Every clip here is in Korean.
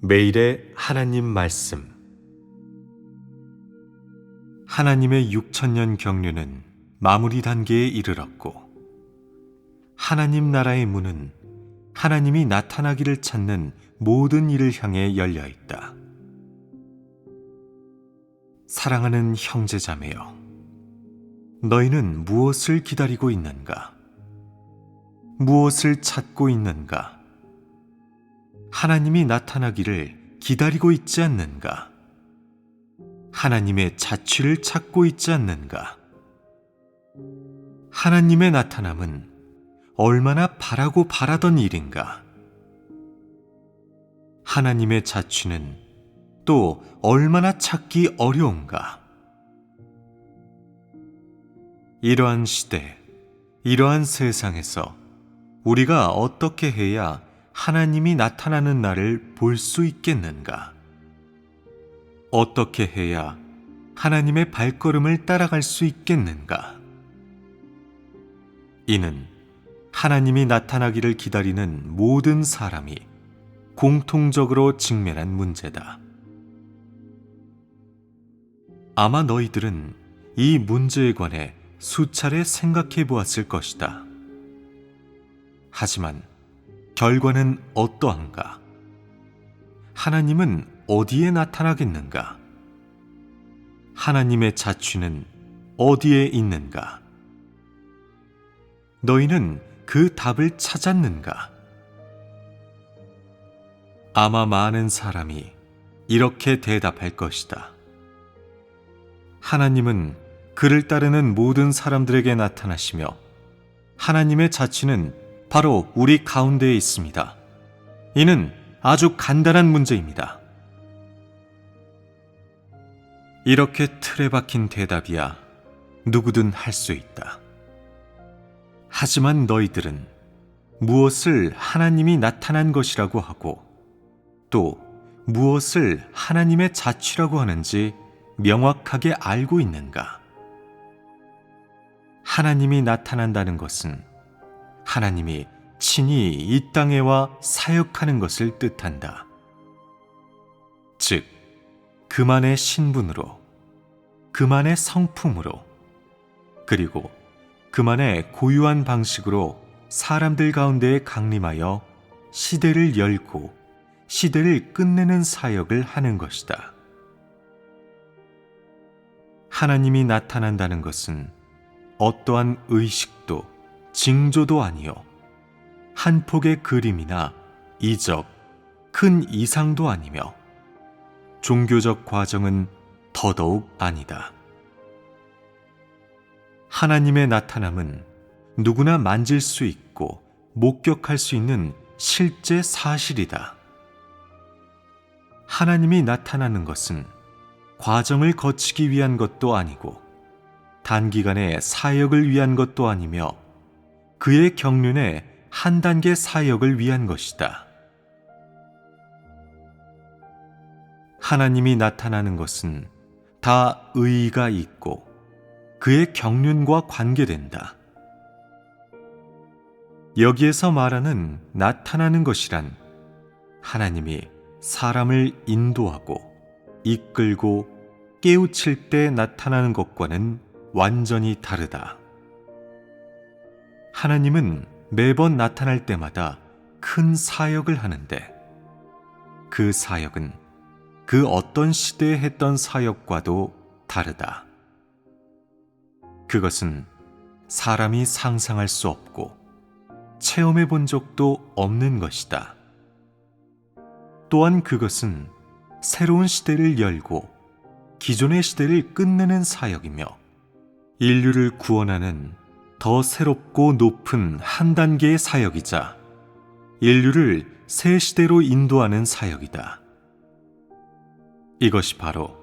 매일의 하나님 말씀. 하나님의 6천년 경륜은 마무리 단계에 이르렀고, 하나님 나라의 문은 하나님이 나타나기를 찾는 모든 이를 향해 열려 있다. 사랑하는 형제자매여, 너희는 무엇을 기다리고 있는가? 무엇을 찾고 있는가? 하나님이 나타나기를 기다리고 있지 않는가? 하나님의 자취를 찾고 있지 않는가? 하나님의 나타남은 얼마나 바라고 바라던 일인가? 하나님의 자취는 또 얼마나 찾기 어려운가? 이러한 시대, 이러한 세상에서 우리가 어떻게 해야 하나님이 나타나는 날을 볼 수 있겠는가? 어떻게 해야 하나님의 발걸음을 따라갈 수 있겠는가? 이는 하나님이 나타나기를 기다리는 모든 사람이 공통적으로 직면한 문제다. 아마 너희들은 이 문제에 관해 수차례 생각해 보았을 것이다. 하지만 결과는 어떠한가? 하나님은 어디에 나타나겠는가? 하나님의 자취는 어디에 있는가? 너희는 그 답을 찾았는가? 아마 많은 사람이 이렇게 대답할 것이다. 하나님은 그를 따르는 모든 사람들에게 나타나시며 하나님의 자취는 바로 우리 가운데에 있습니다. 이는 아주 간단한 문제입니다. 이렇게 틀에 박힌 대답이야 누구든 할 수 있다. 하지만 너희들은 무엇을 하나님이 나타난 것이라고 하고 또 무엇을 하나님의 자취라고 하는지 명확하게 알고 있는가? 하나님이 나타난다는 것은 하나님이 친히 이 땅에 와 사역하는 것을 뜻한다. 즉, 그만의 신분으로, 그만의 성품으로, 그리고 그만의 고유한 방식으로 사람들 가운데에 강림하여 시대를 열고 시대를 끝내는 사역을 하는 것이다. 하나님이 나타난다는 것은 어떠한 의식도 징조도 아니요 한 폭의 그림이나 이적, 큰 이상도 아니며 종교적 과정은 더더욱 아니다. 하나님의 나타남은 누구나 만질 수 있고 목격할 수 있는 실제 사실이다. 하나님이 나타나는 것은 과정을 거치기 위한 것도 아니고 단기간의 사역을 위한 것도 아니며 그의 경륜의 한 단계 사역을 위한 것이다. 하나님이 나타나는 것은 다 의의가 있고 그의 경륜과 관계된다. 여기에서 말하는 나타나는 것이란 하나님이 사람을 인도하고 이끌고 깨우칠 때 나타나는 것과는 완전히 다르다. 하나님은 매번 나타날 때마다 큰 사역을 하는데 그 사역은 그 어떤 시대에 했던 사역과도 다르다. 그것은 사람이 상상할 수 없고 체험해 본 적도 없는 것이다. 또한 그것은 새로운 시대를 열고 기존의 시대를 끝내는 사역이며 인류를 구원하는 더 새롭고 높은 한 단계의 사역이자 인류를 새 시대로 인도하는 사역이다. 이것이 바로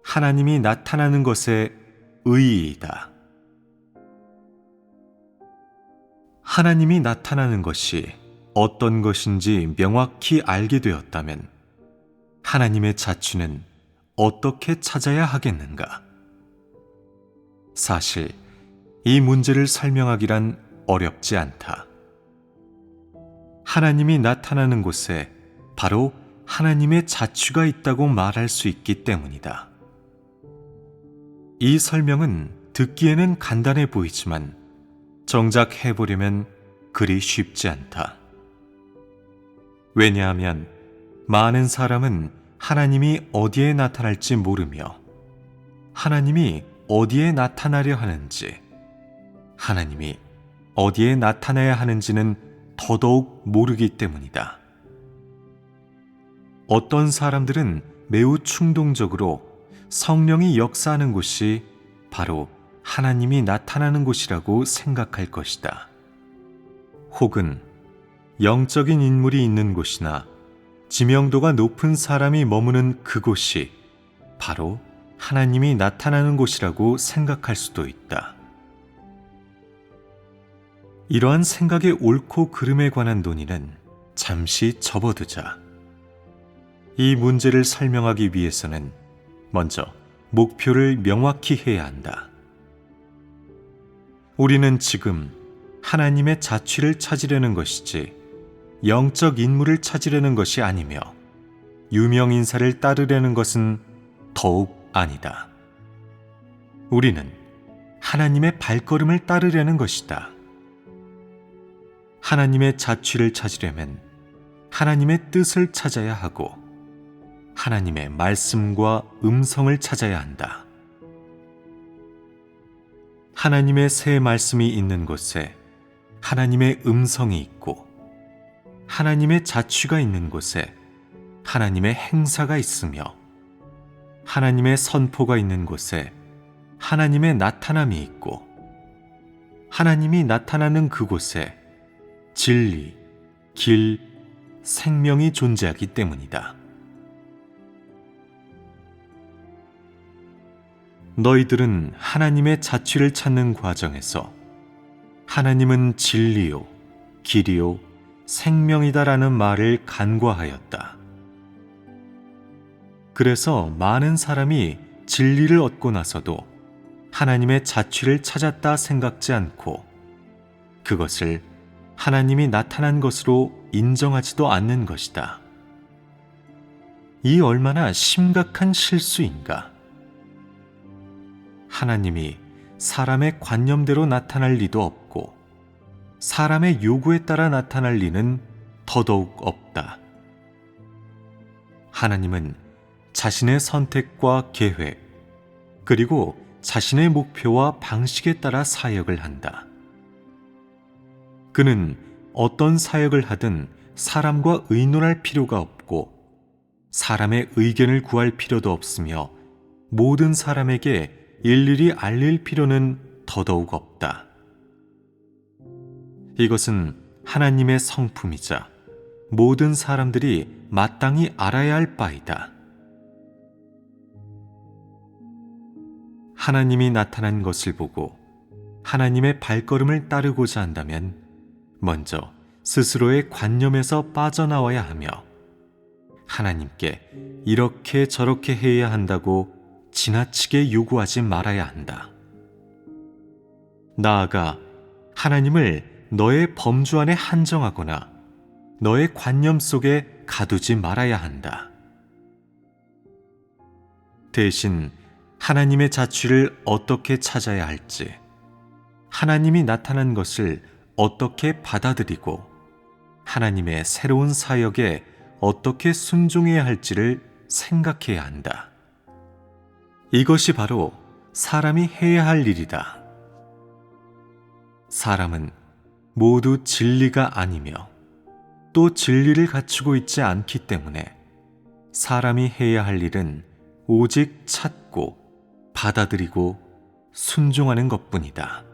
하나님이 나타나는 것의 의의이다. 하나님이 나타나는 것이 어떤 것인지 명확히 알게 되었다면 하나님의 자취는 어떻게 찾아야 하겠는가? 사실 이 문제를 설명하기란 어렵지 않다. 하나님이 나타나는 곳에 바로 하나님의 자취가 있다고 말할 수 있기 때문이다. 이 설명은 듣기에는 간단해 보이지만 정작 해보려면 그리 쉽지 않다. 왜냐하면 많은 사람은 하나님이 어디에 나타날지 모르며 하나님이 어디에 나타나려 하는지, 하나님이 어디에 나타나야 하는지는 더더욱 모르기 때문이다. 어떤 사람들은 매우 충동적으로 성령이 역사하는 곳이 바로 하나님이 나타나는 곳이라고 생각할 것이다. 혹은 영적인 인물이 있는 곳이나 지명도가 높은 사람이 머무는 그곳이 바로 하나님이 나타나는 곳이라고 생각할 수도 있다. 이러한 생각의 옳고 그름에 관한 논의는 잠시 접어두자. 이 문제를 설명하기 위해서는 먼저 목표를 명확히 해야 한다. 우리는 지금 하나님의 자취를 찾으려는 것이지 영적 인물을 찾으려는 것이 아니며 유명 인사를 따르려는 것은 더욱 아니다. 우리는 하나님의 발걸음을 따르려는 것이다. 하나님의 자취를 찾으려면 하나님의 뜻을 찾아야 하고 하나님의 말씀과 음성을 찾아야 한다. 하나님의 새 말씀이 있는 곳에 하나님의 음성이 있고 하나님의 자취가 있는 곳에 하나님의 행사가 있으며 하나님의 선포가 있는 곳에 하나님의 나타남이 있고 하나님이 나타나는 그곳에 진리, 길, 생명이 존재하기 때문이다. 너희들은 하나님의 자취를 찾는 과정에서 하나님은 진리요, 길이요, 생명이다라는 말을 간과하였다. 그래서 많은 사람이 진리를 얻고 나서도 하나님의 자취를 찾았다 생각지 않고 그것을 하나님이 나타난 것으로 인정하지도 않는 것이다. 이 얼마나 심각한 실수인가? 하나님이 사람의 관념대로 나타날 리도 없고 사람의 요구에 따라 나타날 리는 더더욱 없다. 하나님은 자신의 선택과 계획, 그리고 자신의 목표와 방식에 따라 사역을 한다. 그는 어떤 사역을 하든 사람과 의논할 필요가 없고 사람의 의견을 구할 필요도 없으며 모든 사람에게 일일이 알릴 필요는 더더욱 없다. 이것은 하나님의 성품이자 모든 사람들이 마땅히 알아야 할 바이다. 하나님이 나타난 것을 보고 하나님의 발걸음을 따르고자 한다면 먼저 스스로의 관념에서 빠져나와야 하며 하나님께 이렇게 저렇게 해야 한다고 지나치게 요구하지 말아야 한다. 나아가 하나님을 너의 범주 안에 한정하거나 너의 관념 속에 가두지 말아야 한다. 대신 하나님의 자취를 어떻게 찾아야 할지, 하나님이 나타난 것을 어떻게 받아들이고 하나님의 새로운 사역에 어떻게 순종해야 할지를 생각해야 한다. 이것이 바로 사람이 해야 할 일이다. 사람은 모두 진리가 아니며 또 진리를 갖추고 있지 않기 때문에 사람이 해야 할 일은 오직 찾고 받아들이고 순종하는 것뿐이다.